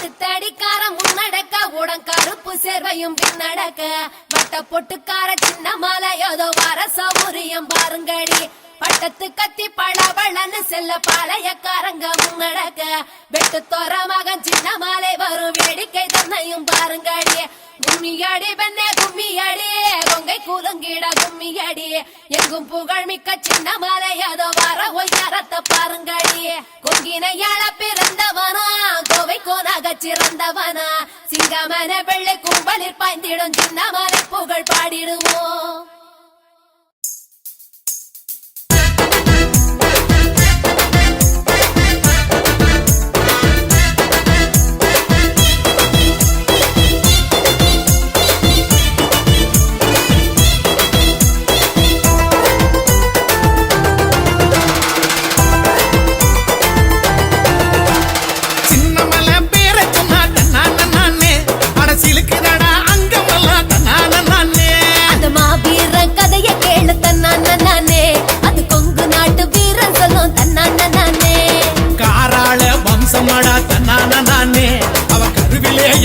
பட்டுத்தடிக்கார முன்னடக்க உடன் கருப்பு சேர்வையும் பின்னடக்க வட்ட பொட்டுக்கார சின்ன மாலை ஏதோ வர சௌரியம் பாருங்கடி பட்டத்து கத்தி பழவளன்னு செல்ல பாளையக்காரங்க முன்னடக்க வெட்டு தோற மகன் சின்ன மாலை வரும் வேடிக்கை தன்னையும் பாருங்கடி கும்மியடி பெண்ணே கும்மியடி கொங்கை குலுங்கிட கும்மியடி எங்கும் புகழ் மிக்க சின்ன மாலை ஏதோ வர ஒய்யாரத்தை பாருங்கடி கொங்கினையாள பிறந்தவனா கோவை கோனாக சிறந்தவனா சிங்கமன வெள்ளை கும்பலில் பாய்ந்திடும் சின்ன மாலை புகழ் பாடிடுவோம்.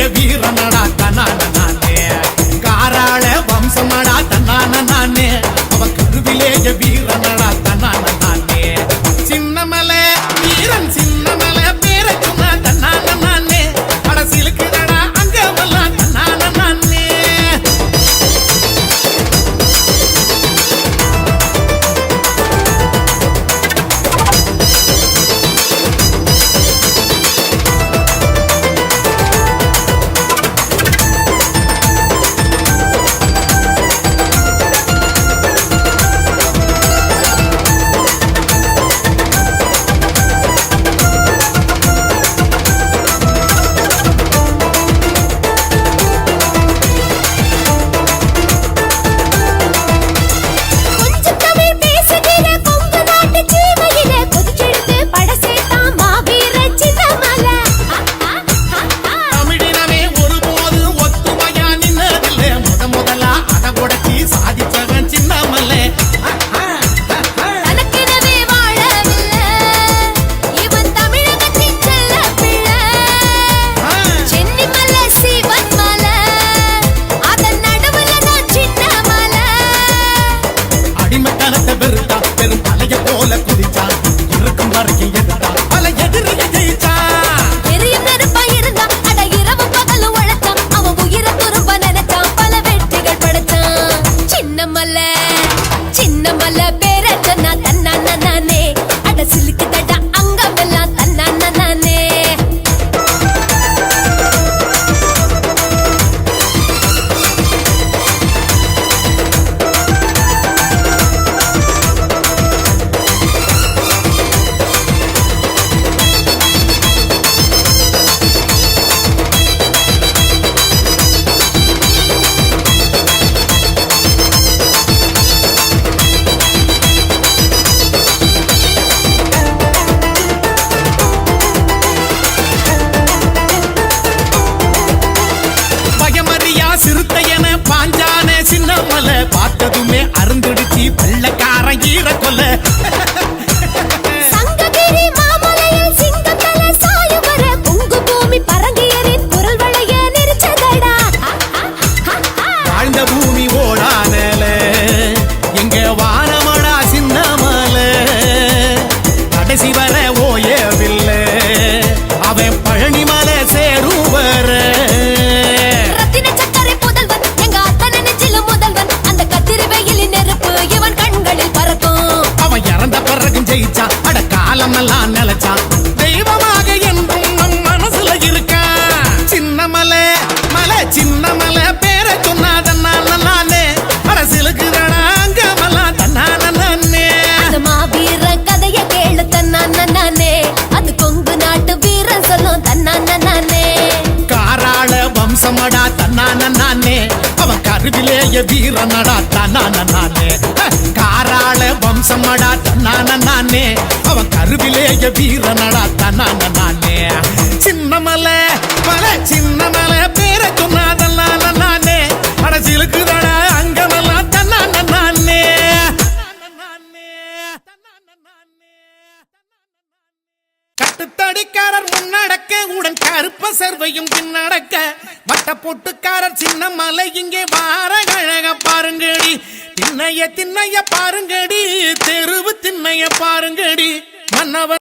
வீரனடா தன்னான நானே காராள வம்சமடா தன்னான நானே அவ கருவிலேய வீரனடா தன்னான நானே சின்னமலை வீரன் சின்னமலை பேர சொன்னா தன்னான நானே அடசிலுக்குடா அங்கவெல்லாம் தன்னான நானே பார்த்ததுமே அருந்துடுச்சி வெள்ளக்காரன் ஈர கொல்ல சங்ககிரி மாமலையில் சிங்கத்தல சாயுவர குங்கு பூமி பரங்கியரின் குரல் வளைய நெரிச்சதடா வாழ்ந்த பூமி ஓடானல எங்க வானமடா சின்னமல கடைசி வர ஓயவில்லை அவன் பழனிமலை சேருவர ஜெயிச்சான் அட காலமெல்லாம் நிலைச்சான் தெய்வமாக என்றும் நம் மனசுல இருக்கா சின்னமலை மலை சின்னமலை பேர சொன்னாதன்னால நானே அரசியலுக்கு அங்கமெல்லாம் தன்னான நானே மாவீர கதைய கேளு தன்னான நானே அது கொங்கு நாட்டு வீரன் சொல்லும் தன்னான நானே காராள வம்சமடா தன்னான நானே அவன் கருவிலேய வீரனடா தன்னான நானே காராள வம்சமடா தன்னான நானே அவன் கருவிலேய வீரனடா தன்னான நானே சின்னமலை மலை சின்னமலை பேர சொன்னாதன்னால நானே அரசியலுக்குதடா அங்கமெல்லாம் தன்னான நானே கட்டுத்தடிக்காரர் முன்னடக்க உடன் கருப்ப சேர்வை சேர்வையும் பின்னடக்க வட்ட பொட்டுக்காரர் சின்ன மலை இங்கே வார அழக பாருங்கடி திண்ணைய பாருங்கடி தெருவு திண்ணைய பாருங்கடி மன்னவர்